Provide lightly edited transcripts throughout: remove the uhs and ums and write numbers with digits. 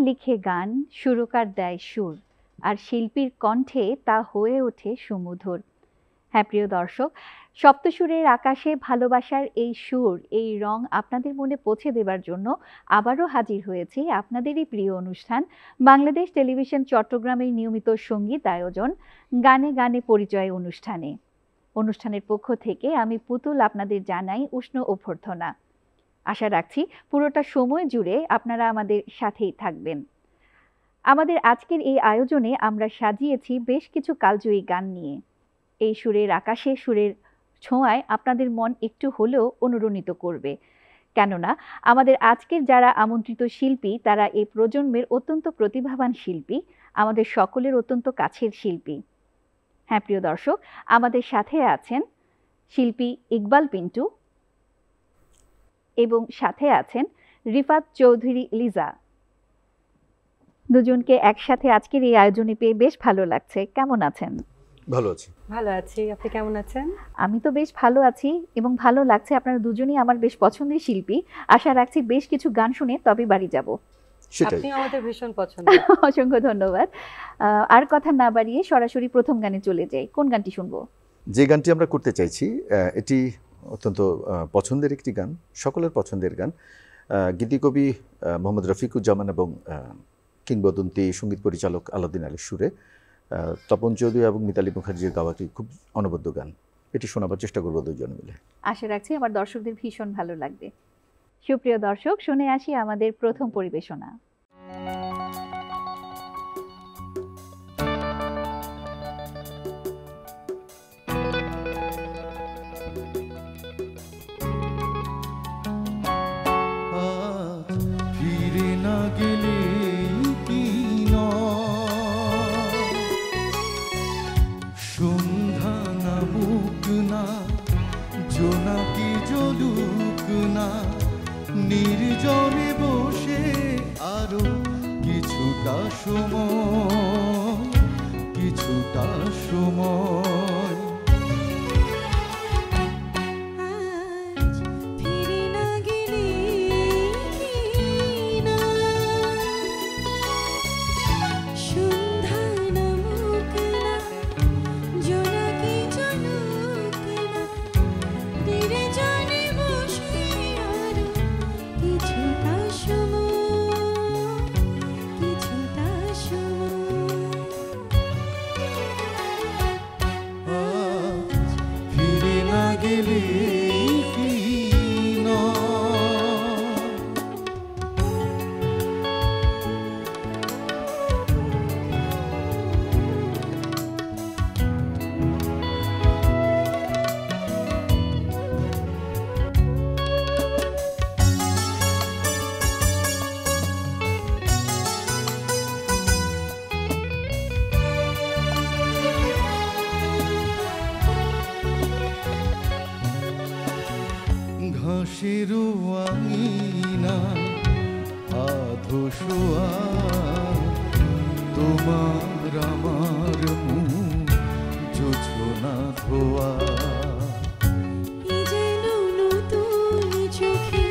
লিখে গান, সুরকার দেয় সুর, আর শিল্পীর কণ্ঠে তা হয়ে ওঠে সুমধুর। হ্যাঁ প্রিয় দর্শক, সপ্তসুরের আকাশে ভালোবাসার এই সুর, এই রং আপনাদের মনে পৌঁছে দেবার জন্য আবারও হাজির হয়েছি আপনাদেরই প্রিয় অনুষ্ঠান বাংলাদেশ টেলিভিশন চট্টগ্রামের নিয়মিত সঙ্গীত আয়োজন গানে গানে পরিচয় অনুষ্ঠানে। অনুষ্ঠানের পক্ষ থেকে আমি পুতুল আপনাদের জানাই উষ্ণ অভ্যর্থনা। আশা রাখছি পুরোটা সময় জুড়ে আপনারা আমাদের সাথেই থাকবেন। আমাদের আজকের এই আয়োজনে আমরা সাজিয়েছি বেশ কিছু কালজয়ী গান নিয়ে। এই সুরের আকাশে, সুরের ছোঁয়ায় আপনাদের মন একটু হলেও অনুরণিত করবে, কেননা আমাদের আজকের যারা আমন্ত্রিত শিল্পী তারা এই প্রজন্মের অত্যন্ত প্রতিভাবান শিল্পী, আমাদের সকলের অত্যন্ত কাছের শিল্পী। হ্যাঁ প্রিয় দর্শক, আমাদের সাথে আছেন শিল্পী ইকবাল পিন্টু এবং সাথে আছেন রিফাত চৌধুরী লিজা। দুজনকে একসাথে আজকের এই আয়োজনে পেয়ে বেশ ভালো লাগছে। কেমন আছেন? ভালো আছি। ভালো আছি, আপনি কেমন আছেন? আমি তো বেশ ভালো আছি এবং ভালো লাগছে। আপনারা দুজনেই আমার বেশ পছন্দের শিল্পী। আশা রাখছি বেশ কিছু গান শুনে তবে বাড়ি যাব। আপনি আমাদের ভীষণ পছন্দ। অসংখ্য ধন্যবাদ। আর কথা না বাড়িয়ে সরাসরি প্রথম গানে চলে যাই। কোন গানটি শুনবো? যে গানটি আমরা করতে চাইছি এটি অত্যন্ত পছন্দের একটি গান, সকলের পছন্দের গান। গীতিকবি মোহাম্মদ রফিকুজ্জামান এবং কিংবদন্তি সঙ্গীত পরিচালক আলাউদ্দিন আলীর সুরে তপন চৌধুরী এবং মিতালি মুখার্জির গাওয়াটি খুব অনবদ্য গান। এটি শোনাবার চেষ্টা করবো দুজনে মিলে। আশা রাখছি আমার দর্শকদের ভীষণ ভালো লাগবে। সুপ্রিয় দর্শক, শুনে আসি আমাদের প্রথম পরিবেশনা। ফিরে না গেলে কি সন্ধ্যা নামুক না, জোনাকি জ্বলুক না, নির্জনে বসে আরো কিছুটা সময়, কিছুটা সময়। ঘাসেরও আঙিনা আধো শোয়া, তোমার আমার মুখ জোছনা ধোয়া। যেন নতুন চোখে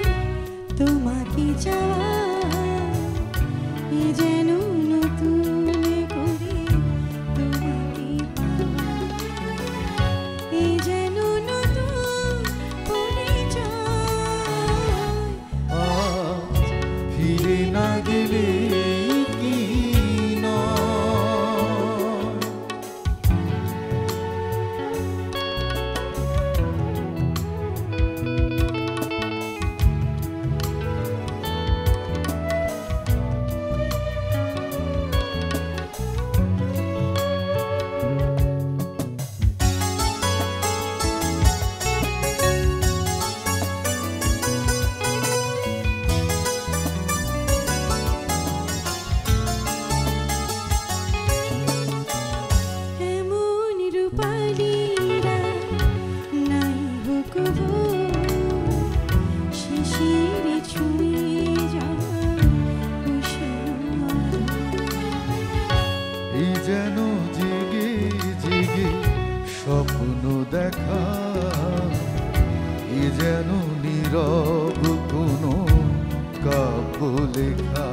তোমাকে চাওয়া, যেন নতুন করে তোমাকে পাওয়া, যেন নতুন ফিরে না গেলে কি স্বপ্ন দেখা, এ যেন নীরব কোনো কাব্য লেখা।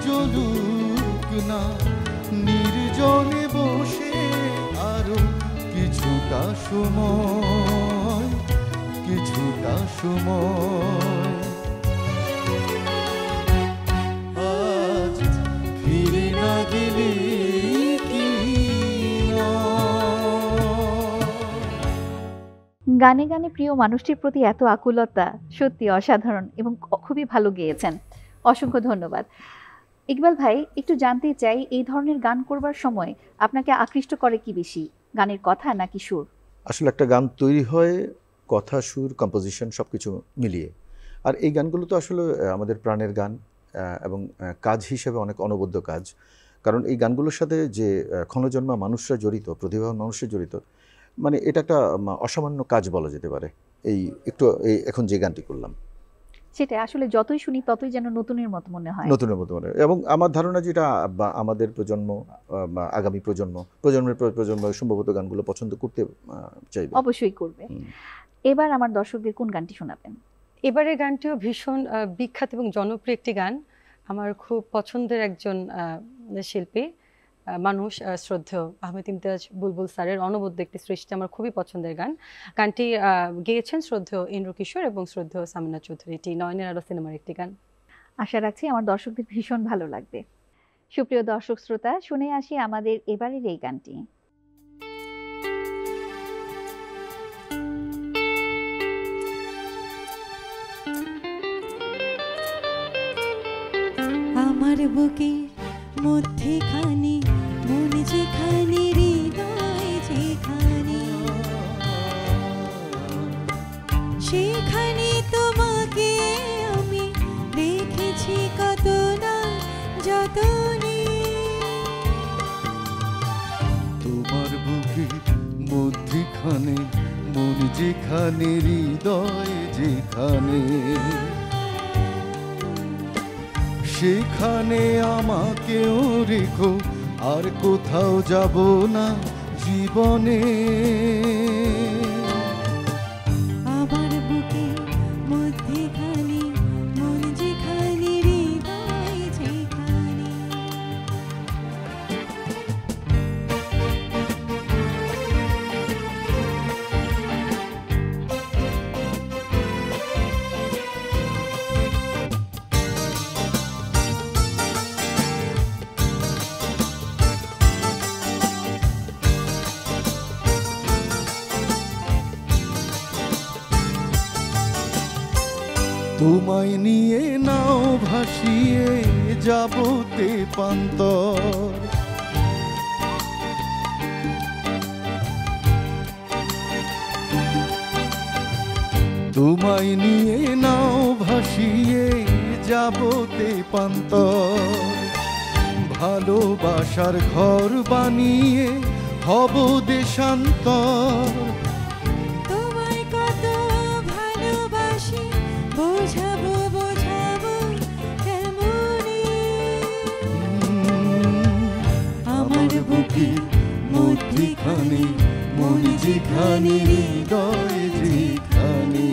জ্বলুক না নির্জনে বসে আরো কিছুটা সময়, কিছুটা সময়। আজ ফিরে না গেলে কি গানে গানে প্রিয় মানুষটির প্রতি এত আকুলতা সত্যি অসাধারণ এবং খুবই ভালো গেয়েছেন। অসংখ্য ধন্যবাদ। ইকবাল ভাই, একটু জানতে চাই, এই ধরনের গান করবার সময় আপনাকে আকৃষ্ট করে কি বেশি, গানের কথা নাকি সুর? আসলে একটা গান তৈরি হয় কথা, সুর, কম্পোজিশন সব কিছু মিলিয়ে। আর এই গানগুলো তো আসলে আমাদের প্রাণের গান এবং কাজ হিসেবে অনেক অনবদ্য কাজ। কারণ এই গানগুলোর সাথে যে ক্ষণজন্মা মানুষরা জড়িত, প্রতিভাবান মানুষরা জড়িত, মানে এটা একটা অসামান্য কাজ বলা যেতে পারে। এখন যে গানটি করলাম সেটা আসলে যতই শুনি ততই যেন নতুনের মতো মনে হয়। নতুনের মতো মনে হয়। এবং আমার ধারণা যেটা আমাদের প্রজন্ম বা আগামী প্রজন্মের প্রজন্ম সম্ভবত গানগুলো পছন্দ করতে চাইবে। অবশ্যই করবে। এবার আমার দর্শকদের কোন গানটি শোনাবেন? এবারের গানটিও ভীষণ বিখ্যাত এবং জনপ্রিয় একটি গান। আমার খুব পছন্দের একজন শিল্পী মানুষ, শ্রদ্ধেয় আহমেদ ইমতিয়াজ বুলবুল স্যারের অনবদ্য একটি সৃষ্টি, আমার খুবই পছন্দের গান। গানটি গেয়েছেন শ্রদ্ধেয় ইন্দ্র কিশোর এবং শ্রদ্ধেয় সামিনা চৌধুরী। এটি নয়নের আলো সিনেমার একটি গান। আশা রাখছি আমার দর্শকদের ভীষণ ভালো লাগবে। সুপ্রিয় দর্শক শ্রোতা, শুনে আসি আমাদের এবারের এই গানটি। আমার বুকের মধ্যেখানে মন যেখানে, হৃদয় যেখানে, সেখানে তোমাকে আমি দেখেছি কত না যতনে। তোমার বুকের মধ্যখানে মন যেখানে, হৃদয় যেখানে, সেখানে আমাকেও রেখো, আর কোথাও যাব না জীবনে। আমার বুকের মধ্যেখানে মন যেখানে, হৃদয় যেখানে। তোমায় নিয়ে নাও ভাসিয়ে যাবতে পান্তর, তোমায় নিয়ে নাও ভাসিয়ে যাবতে পান্তর। ভালোবাসার ঘর বানিয়ে হব দেশান্তর। তোমায় কত ভালোবাসি, বোঝাবো বোঝাবো কেমনে। আমার বুকের মধ্যখানে মন যেখানে, হৃদয় যেখানে।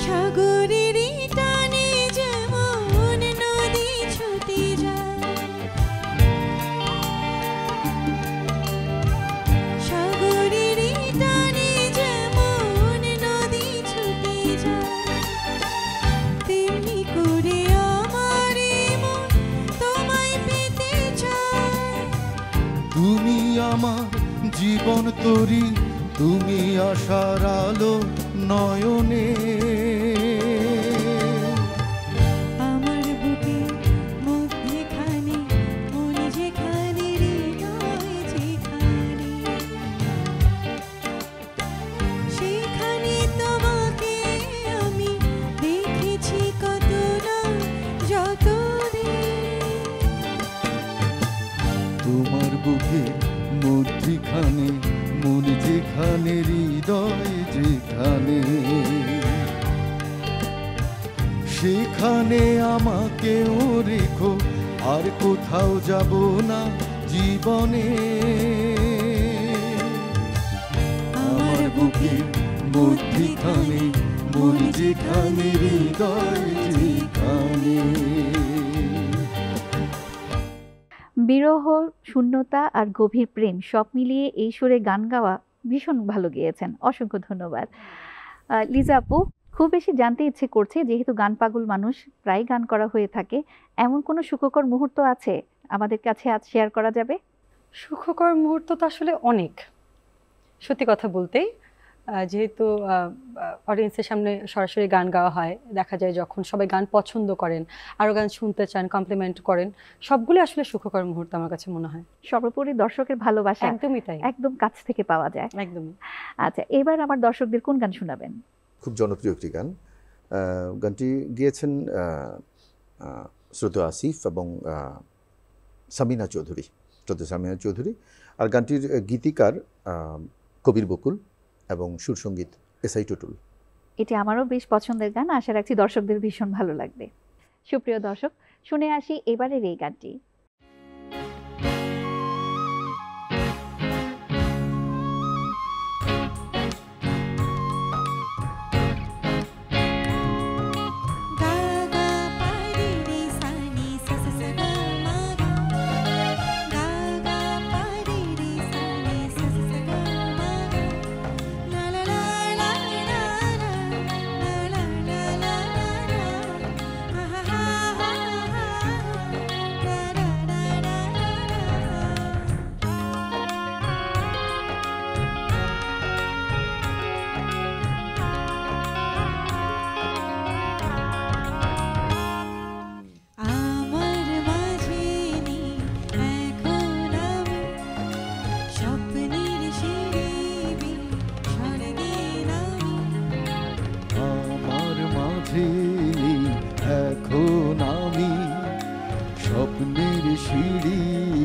সাগরেরই টানে যেমন নদী ছুটে যায়, সাগরেরই টানে যেমন নদী ছুটে যায়, তেমনি করে আমার মন তোমায় পেতে চায়। তুমি আমার জীবন তরি, তুমি আশার আলো নয়নে। আমার বুকের মধ্যেখানে মন যেখানে, হৃদয় যেখানে, সেখানে তোমাকে আমি দেখেছি কত না যতনে। তোমার বুকের মধ্যখানে মন যেখানে হৃদয় যেখানে, সেখানে আমাকেও রেখো, আর কোথাও যাব না জীবনে। আমার বুকের মধ্যিখানে, মন যেখানে হৃদয় যেখানে। বিরহ, শূন্যতা আর গভীর প্রেম সব মিলিয়ে এই সুরে গান গাওয়া ভীষণ ভালো গেয়েছেন, অসংখ্য ধন্যবাদ। লিজা আপু, খুব বেশি জানতে ইচ্ছে করছে, যেহেতু গান পাগল মানুষ, প্রায় গান করা হয়ে থাকে, এমন কোনো সুখকর মুহূর্ত আছে আমাদের কাছে আজ শেয়ার করা যাবে? সুখকর মুহূর্ত তো আসলে অনেক, সত্যি কথা বলতেই। যেহেতু অডিয়েন্সের সামনে সরাসরি গান গাওয়া হয়, দেখা যায় যখন সবাই গান পছন্দ করেন, আরও গান শুনতে চান, কমপ্লিমেন্ট করেন, সবগুলো আসলে সুখকর মুহূর্ত আমার কাছে মনে হয়। সর্বোপরি দর্শকের ভালোবাসা একদমই তাই, একদম কাছ থেকে পাওয়া যায়। একদমই। আচ্ছা, এবার আমার দর্শকদের কোন গান শোনাবেন? খুব জনপ্রিয় একটি গান। গানটি গিয়েছেন শ্রদ্ধেয় আসিফ এবং সামিনা চৌধুরী, আর গানটির গীতিকার কবির বকুল এবং সুরসঙ্গীত এসআই টুটুল। এটি আমারও বেশ পছন্দের গান, আশা রাখছি দর্শকদের ভীষণ ভালো লাগবে। সুপ্রিয় দর্শক, শুনে আসি এবারের এই গানটি। এখন আমি স্বপ্নের সিঁড়ি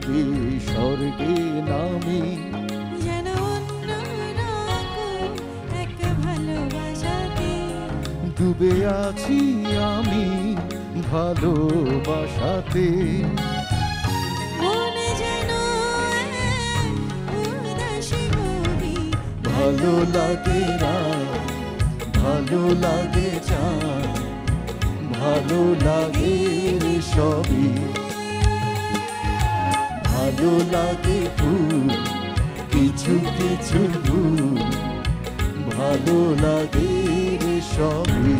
বেয়ে স্বর্গে নামি, যেন অন্যরকম এক ভালোবাসাতে ডুবে আছি আমি ভালোবাসাতে। মনে যেন উদাসী গভীর, ভালো লাগে রাত, ভালো লাগে চাঁদ, ভালো লাগে রে সবই, ভালো লাগে ফুল, কিছু কিছু ভুল, ভালো লাগে রে সবই।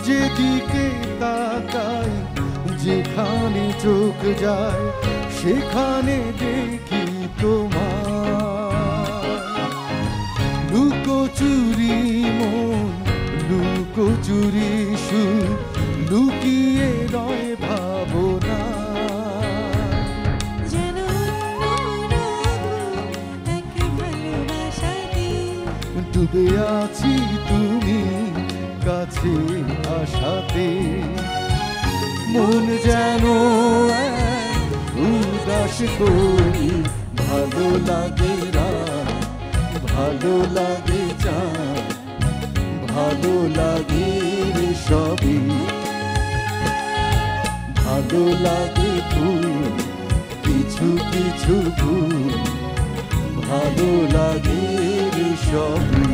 যেদিকে তাকাই, যেখানে চোখ যায়, সেখানে দেখি তোমার লুকোচুরি মন, লুকোচুরি সুর, লুকিয়ে রয় ভাবনা। যেন অন্যরকম এক ভালোবাসাতে ডুবে আছি তুমি কাছে আশাতে, মন যেন উদাস করি, ভালো লাগে রাত, ভালো লাগে চাঁদ, ভালো লাগে রে সবই, ভালো লাগে ফুল, কিছু কিছু ভুল, ভালো লাগে রে সবই।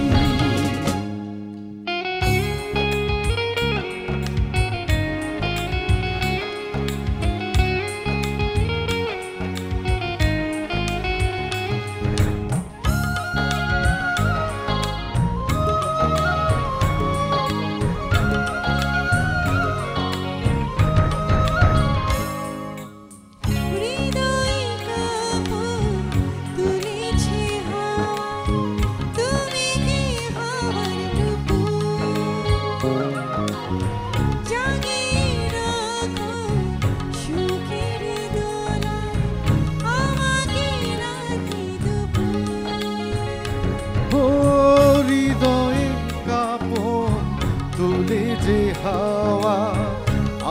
জাগিয়ে রাখো সুখের দোলায় আমাকে রাখি দুপুর ও হৃদয়ে কাঁপন তোলে যে হাওয়া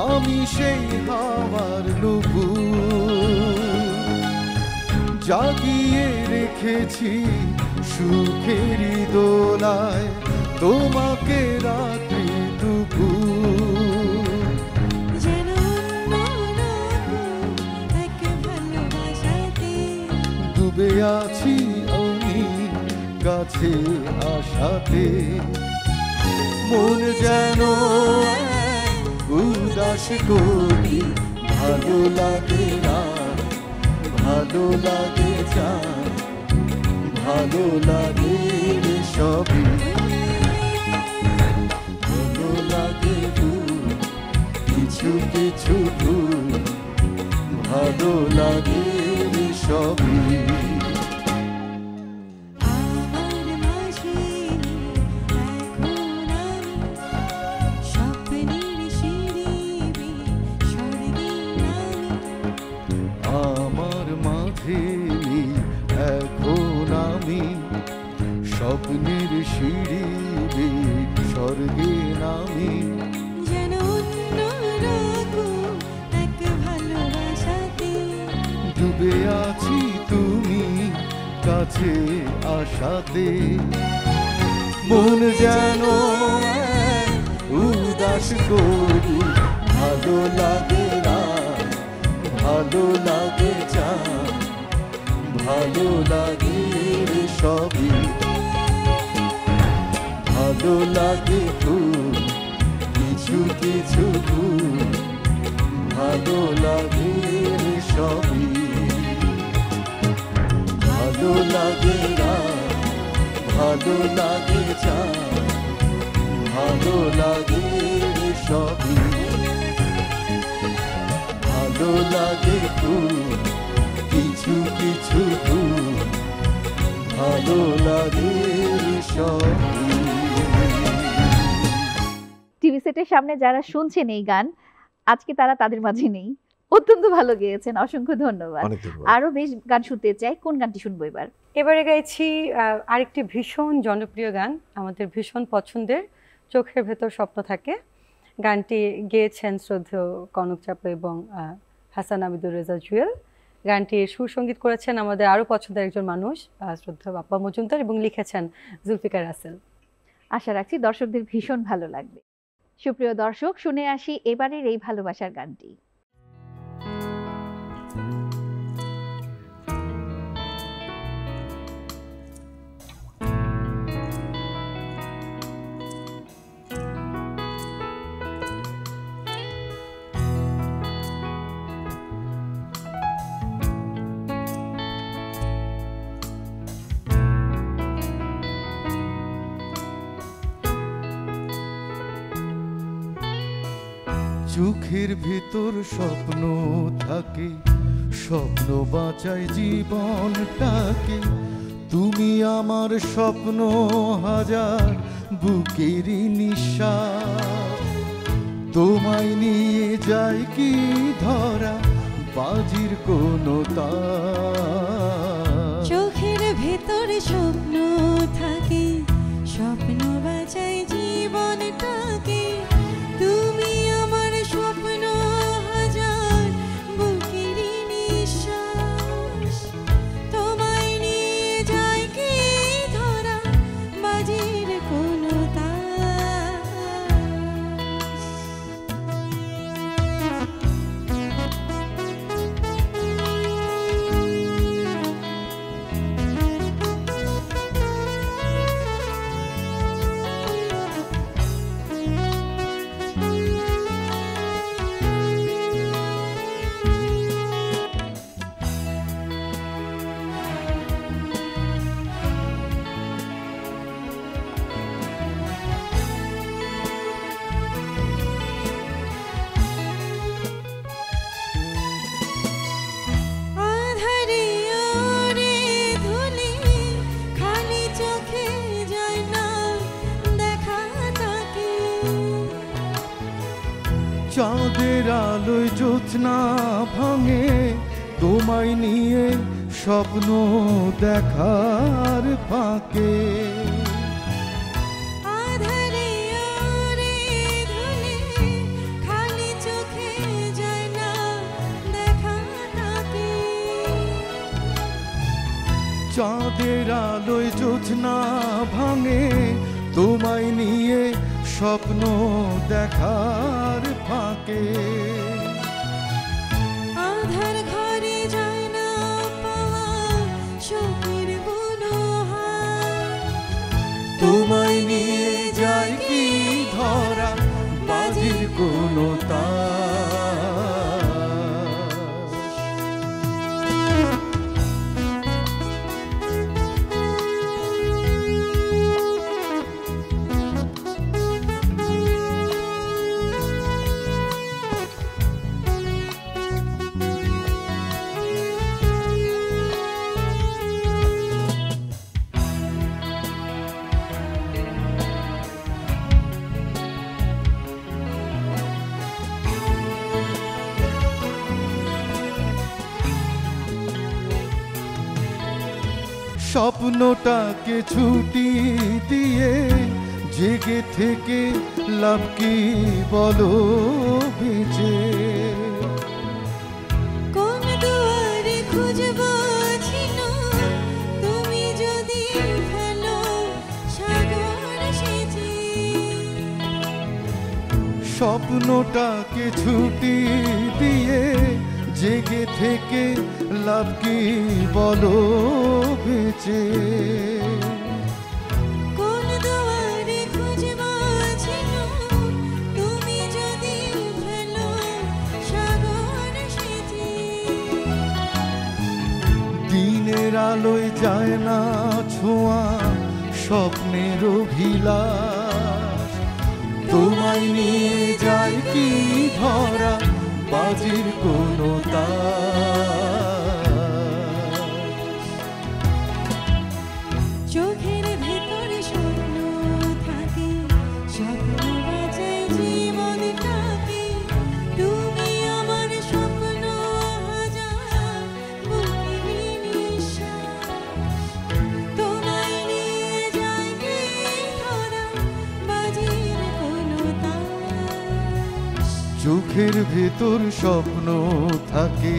আমি সেই হাওয়ার নুপুর জাগিয়ে রেখেছি সুখের দোলায় তোমাকে রাত্রি দুপুর যেন অন্য এক ভালোবাসাতে ডুবে আছি আমি কাছে আশাতে মন যেন উদাস করি ভালো লাগে না ভালো লাগে চান ভালো লাগে রে সবই ভালো লাগে ভুল কিছু কিছু ভুল ভালো লাগে রে সবই আমার মাঝে এখন আমি স্বপ্নের সিঁড়ি স্বর্গে আমি আমার মাঝে নেই এখন আমি স্বপ্নের সিঁড়ি বেয়ে স্বর্গে নামি যেন অন্য রকম এক ভালোবাসাতে ডুবে আছি তুমি কাছে আশাতে মন যেন উদাস করি ভালো লাগে না ভালো লাগে চান ভালো লাগে রে সবই ভালো লাগে ফুল কিছু কিছু ফুল ভালো লাগে রে সবই ভালো লাগে না ভালো লাগে চান ভালো লাগে রে সবই ভালো লাগে ফুল কিছু কিছু ফুল ভালো লাগে রে সবই টিভি সেটের সামনে যারা শুনছেন এই গান আজকে তারা তাদের মাঝে নেই। অত্যন্ত ভালো গেয়েছেন, অসংখ্য ধন্যবাদ। অনেক ধন্যবাদ। আরো বেশ গান শুনতে চাই, কোন গানটি শুনবো এবার? এবারে গাইছি আরেকটি ভীষণ জনপ্রিয় গান, আমাদের ভীষণ পছন্দের, চোখের ভেতর স্বপ্ন থাকে। গানটি গেয়েছেন শ্রদ্ধেয় কনক চাপা এবং হাসান আবিদুর রেজা জুয়েল। গানটির সুর সঙ্গীত করেছেন আমাদের আরও পছন্দের একজন মানুষ, শ্রদ্ধেয় বাপ্পা মজুমদার, এবং লিখেছেন জুলফিকার রাসেল। আশা রাখছি দর্শকদের ভীষণ ভালো লাগবে। সুপ্রিয় দর্শক, শুনে আসি এবারের এই ভালোবাসার গানটি। চোখের ভিতর স্বপ্ন থাকে, স্বপ্ন বাঁচায় জীবনটাকে। তুমি আমার স্বপ্ন হাজার, বুকেরই নিঃশ্বাস। তোমায় নিয়ে যায় কি ধরা, বাজির কোনো তার। চোখের ভেতর স্বপ্ন থাকে, স্বপ্ন বাঁচায় জীবনটাকে। তুমি আমার স্বপ্ন হাজার, বুকেরই নিঃশ্বাস। তোমায় নিয়ে যায় কি ধরা, বাজির কোনো তাস। চাঁদের আলোয় জ্যোৎস্না ভাঙে তোমায় নিয়ে স্বপ্ন দেখার ফাঁকে। আধারে ওরে ধুলে খালি চোখে যায় না দেখা তাকে। চাঁদের আলোয় জ্যোৎস্না ভাঙে তোমায় নিয়ে স্বপ্ন দেখার ফাঁকে। আধার ঘরে যায় না পাওয়া সুখের মনোহার। তোমায় নিয়ে যায় কি ধরা বাজির কোনো তার। স্বপ্নটাকে ছুটি দিয়ে জেগে থেকে লাভ কি বলো বেঁচে। কোন দুয়ারে খুঁজবো ছিল তুমি যদি ফেলো সাগর সেজে। স্বপ্নটাকে ছুটি দিয়ে জেগে থেকে লাভ কি বলো বেঁচে। কোন দুয়ারে খুঁজবো ছিল তুমি যদি ফেলো সাগর সেজে। দিনের আলোয় যায় না ছোঁয়া স্বপ্নের অভিলাষ। তোমায় নিয়ে যায় কি ধরা বাজির কোনো তার। চোখের ভেতরে স্বপ্ন থাকে স্বপ্ন বাঁচায় জীবনটাকে। তুমি আমার স্বপ্ন হাজার বুকের নিঃশ্বাস। তোমায় নিয়ে যায় কি ধরা বাজির কোনো তাস। চোখের ভেতর স্বপ্ন থাকে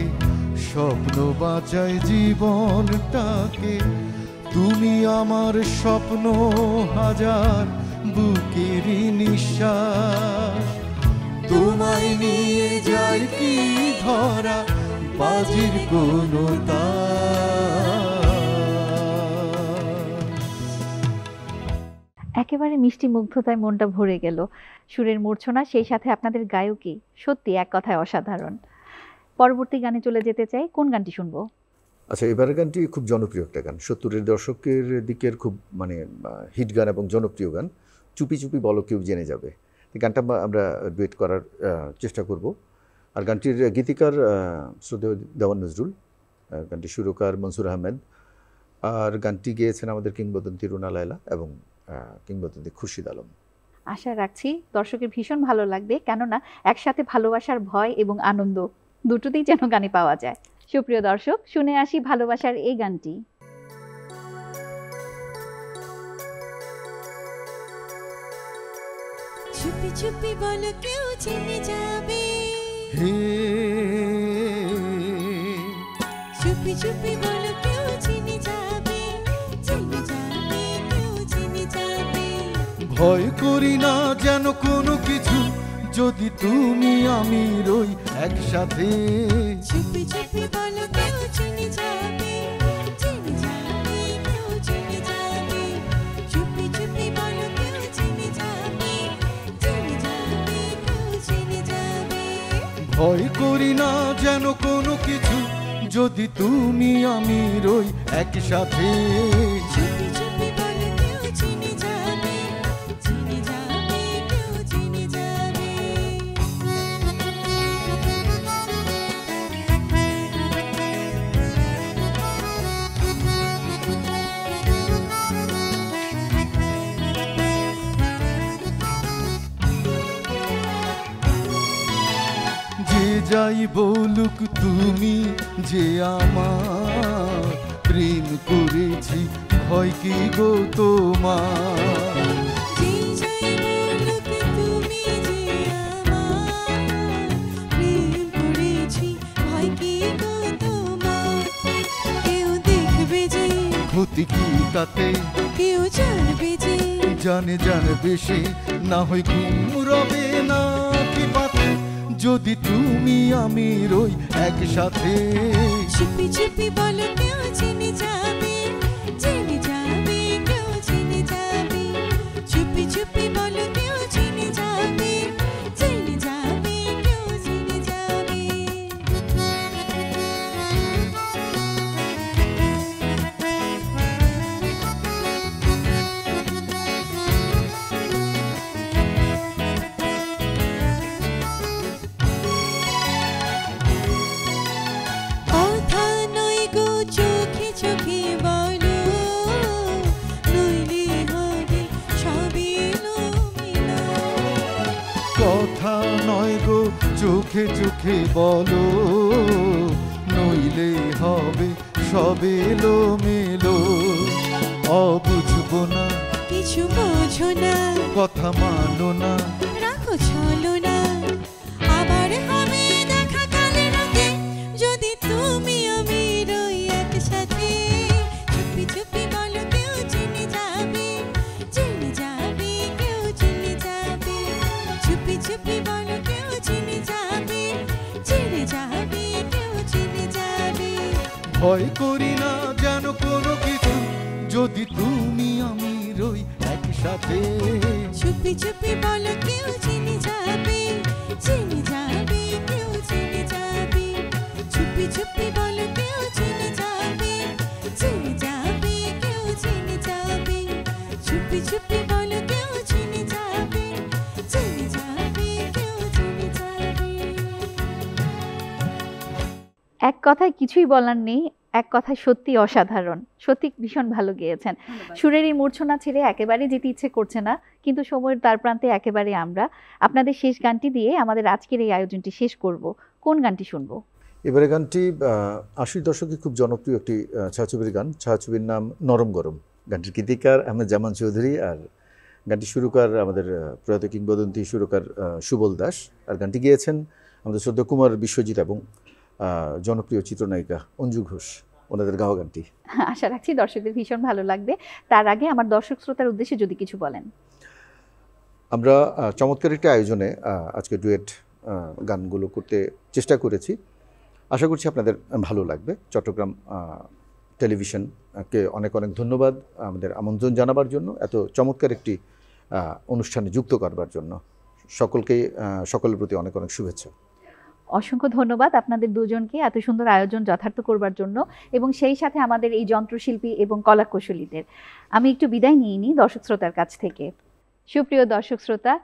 স্বপ্ন বাঁচায় জীবনটাকে। তুমি আমার স্বপ্ন হাজার বুকের নিঃশ্বাস। তোমায় নিয়ে যায় কি ধরা বাজির কোনো তার। একেবারে মিষ্টি মুগ্ধতায় মনটা ভরে গেল। সুরের মূর্ছনা, সেই সাথে আপনাদের গায়কী সত্যি এক কথায় অসাধারণ। পরবর্তী গানে চলে যেতে চাই, কোন গানটি শুনবো? আচ্ছা, এবারের গানটি খুব জনপ্রিয় একটা গান, 70-এর দশকের দিকের খুব মানে হিট গান এবং জনপ্রিয় গান, চুপি চুপি বলো কেউ জেনে যাবে। এই গানটা আমরা ডুয়েট করার চেষ্টা করব। আর গানটির গীতিকার শ্রদ্ধেয় দেওয়ান নজরুল, গানটি সুরকার মনসুর আহমেদ, আর গানটি গেয়েছেন আমাদের কিংবদন্তি রুনা লায়লা এবং কিংবদন্তি খুরশিদ আলম। আশা রাখছি দর্শকের ভীষণ ভালো লাগবে, কেননা একসাথে ভালোবাসার ভয় এবং আনন্দ দুটোতেই যেন গানে পাওয়া যায়। সুপ্রিয় দর্শক, শুনে আসি ভালোবাসার এই গানটি। চুপি চুপি বলো কেউ জেনে যাবে। হে চুপি চুপি বলো কেউ জেনে যাবে। জেনে যাবে কেউ জেনে যাবে। ভয় করি না যেন কোনো কিছু যদি তুমি আমি রই একসাথে। চুপি চুপি বলো কেউ জেনে যাবে। জেনে যাবে কেউ জেনে যাবে। চুপি চুপি বলো কেউ জেনে যাবে। জেনে যাবে কেউ জেনে যাবে। ভয় করি না যেন কোনো কিছু যদি তুমি আমি রই একসাথে। চুপি চুপি বলো কেউ জেনে যাবে। জেনে যাবে কেউ জেনে যাবে। যাই বলুক তুমি যে আমার, প্রেম করেছি ভয় কি গো তোমার। যে যাই বলুক তুমি যে আমার, প্রেম করেছি ভয় কি গো তোমার। কেউ দেখবে যে, ক্ষতি কি তাতে, কেউ জানবে যে, জানবে সে, না হয় ঘুম রবে না কি পাতে, যদি তুমি আমি রই একসাথে। চুপি চুপি বলো কেউ জেনে যাবে, জেনে যাবে, কেউ জেনে যাবে। চুপি চুপি বলো কেউ জেনে যাবে, জেনে যাবে, কেউ জেনে যাবে। কথা নয় গো চোখে চোখে বলো, নইলে হবে সবই এলোমেলো। কথা নয় গো চোখে চোখে বলো, নইলে হবে সব এলোমেলো। অবুঝবো না, কিছু বোঝো না, কথা মানো না, রাখো ছলো না। আবার হবে দেখা কালে রাতে, যদি তুমি আমি রই একসাথে। চুপি চুপি বলো কেউ জেনে যাবে, জেনে যাবে, কেউ জেনে যাবে। চুপি চুপি বলো কেউ জেনে যাবে, জেনে যাবে, কেউ জেনে যাবে। ভয় করি না যেন কোনো কিছু, যদি তুমি আমি রই একসাথে। চুপি চুপি বলো কেউ জেনে যাবে, জেনে যাবে, কেউ জেনে যাবে। চুপি চুপি বলো কেউ জেনে যাবে, জেনে যাবে, কেউ জেনে যাবে। চুপি চুপি বলো কেউ জেনে যাবে, জেনে যাবে, কেউ জেনে যাবে। এক কথায় কিছুই বলার নেই, এক কথায় সত্যি অসাধারণ, সত্যি ভীষণ ভালো গেয়েছেন। সুরের এই মূর্ছনা ছেড়ে একেবারে যেতে ইচ্ছে করছে না, কিন্তু সময়ের তার প্রান্তে একেবারে আমরা আপনাদের শেষ গানটি দিয়ে আমাদের আজকের এই আয়োজনটি শেষ করব। কোন গানটি শুনবো? এবারে গানটি ৮০ দশকে খুব জনপ্রিয় একটি ছায়াছবির গান। ছায়াছবির নাম নরম গরম। গানটির গীতিকার আহমেদ জামান চৌধুরী, আর গানটি সুরকার আমাদের প্রয়াত কিংবদন্তি সুরকার সুবল দাস, আর গানটি গেয়েছেন আমাদের শ্রদ্ধা কুমার বিশ্বজিৎ এবং জনপ্রিয় চিত্রনায়িকা অঞ্জু ঘোষ, ওনাদের গাওয়া গানটি। আশা রাখছি দর্শকদের ভীষণ ভালো লাগবে। তার আগে আমার দর্শক শ্রোতার উদ্দেশ্যে যদি কিছু বলেন। আমরা চমৎকার একটি আয়োজনে আজকে ডুয়েট গানগুলো করতে চেষ্টা করেছি, আশা করছি আপনাদের ভালো লাগবে। চট্টগ্রাম টেলিভিশনকে অনেক অনেক ধন্যবাদ আমাদের আমন্ত্রণ জানাবার জন্য, এত চমৎকার একটি অনুষ্ঠানে যুক্ত করবার জন্য। সকলের প্রতি অনেক অনেক শুভেচ্ছা। অসংখ্য ধন্যবাদ আপনাদের দুজনকে এত সুন্দর আয়োজন যথার্থ করবার জন্য, এবং সেই সাথে আমাদের এই যন্ত্রশিল্পী এবং কলাকুশলীদের। আমি একটু বিদায় নিয়ে নিই দর্শক শ্রোতার কাছ থেকে। সুপ্রিয় দর্শক শ্রোতা,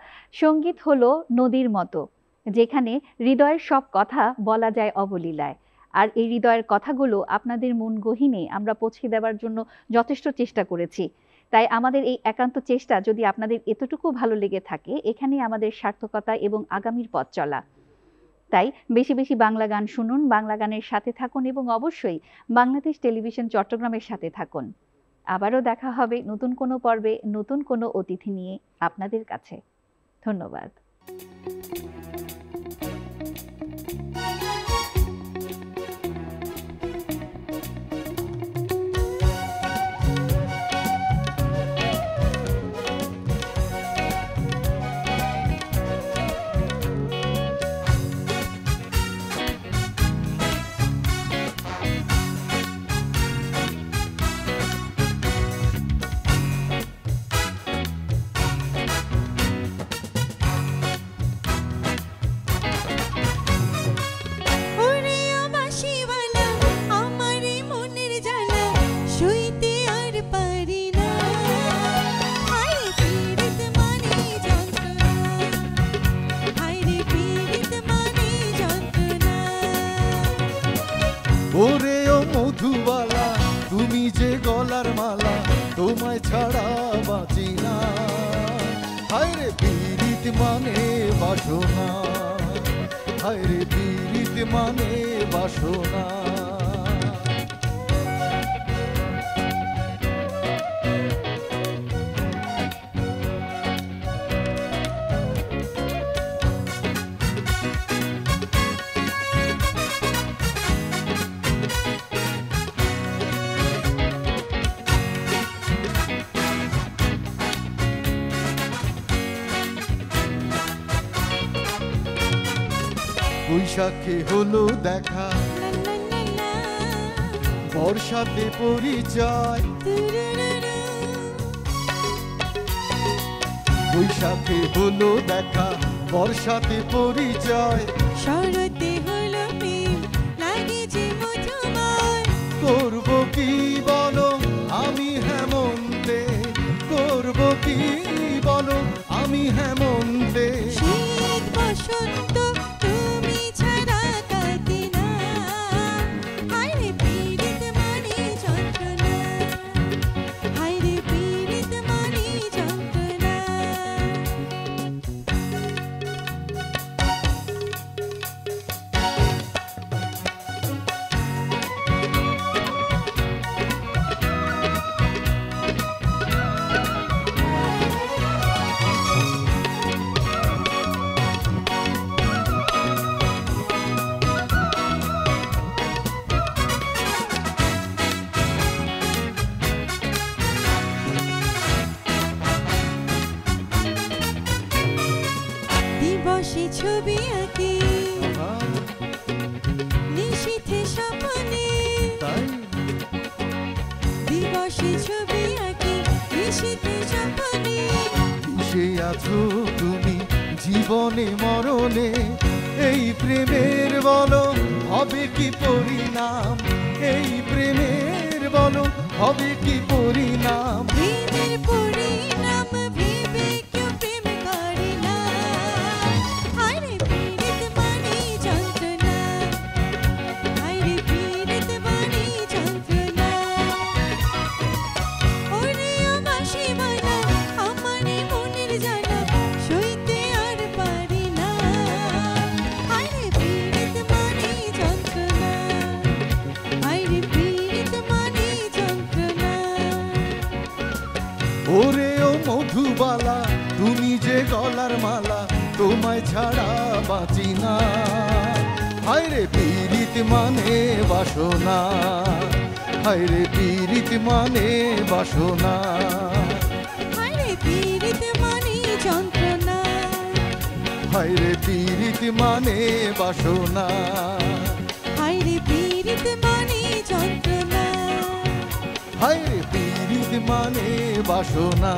সঙ্গীত হলো নদীর মতো, যেখানে হৃদয়ের সব কথা বলা যায় অবলীলায়। আর এই হৃদয়ের কথাগুলো আপনাদের মন গহীনে আমরা পৌঁছে দেওয়ার জন্য যথেষ্ট চেষ্টা করেছি। তাই আমাদের এই একান্ত চেষ্টা যদি আপনাদের এতটুকু ভালো লেগে থাকে, এখানেই আমাদের সার্থকতা এবং আগামীর পথ চলা। তাই বেশি বেশি বাংলা গান শুনুন, বাংলা গানের সাথে থাকুন, এবং অবশ্যই বাংলাদেশ টেলিভিশন চট্টগ্রামের সাথে থাকুন। আবারও দেখা হবে নতুন কোনো পর্বে, নতুন কোনো অতিথি নিয়ে আপনাদের কাছে। ধন্যবাদ। ওরে ও বাঁশিওয়ালা, আমার এই মনের জ্বালা সইতে আর পারি না। হায় পীড়িত মানে যন্ত্রণা, হায় রে পীড়িত মানে যন্ত্রণা। ওরে ও মধুবালা, তুমি যে গলার মালা, তোমায় ছাড়া বাঁচি না। হায় রে পীড়িত মানে বাসনা, হায় রে পীড়িত মানে বাসনা। বৈশাখে হলো দেখা, লা লা লা লা, বর্ষাতে পরিচয়। তুরুরুরু, বৈশাখে হলো দেখা, বর্ষাতে পরিচয়। শরতে হলো প্রেম, লাগে যে মধুময়। করব কি বলো আমি হেমন্তে, করব কি বলো আমি হেমন্তে। শীত বসন্ত তুমি ছাড়া কাটে না, হায় রে পীড়িত মানে যন্ত্রণা, হায় রে পীড়িত মানে যন্ত্রণা। দিবসে ছবি আঁকি, নিশীথে স্বপনে। তাই দিবসে ছবি আঁকি, নিশীথে স্বপনে। সে আছো তুমি জীবনে মরণে, এই প্রেমের বলো হবে কি পরিণাম, এই প্রেমের বলো হবে কি পরিণাম। প্রেমের পরিণাম ভেবে কেউ প্রেম করে না, হায় রে পীড়িত মানে যন্ত্রণা, হায় রে পীড়িত মানে যন্ত্রণা। ওরে আমার সীমানা, আমার মনের জানা, সইতে আর পারি না, হায় রে পীড়িত মানে যন্ত্রণা, হায় রে পীড়িত মানে যন্ত্রণা। ওরে ও মধুবালা তুমি যে গলার মালা, তোমায় ছাড়া বাঁচি না। হায় রে পীড়িত মানে বাসনা, হায় রে পীড়িত মানে বাসনা। হায় রে পীড়িত মানে যন্ত্রণা, হায় রে পীড়িত মানে বাসনা। হায় রে পীড়িত মানে যন্ত্রণা। হায় রে পীড়িত মানে বাসনা।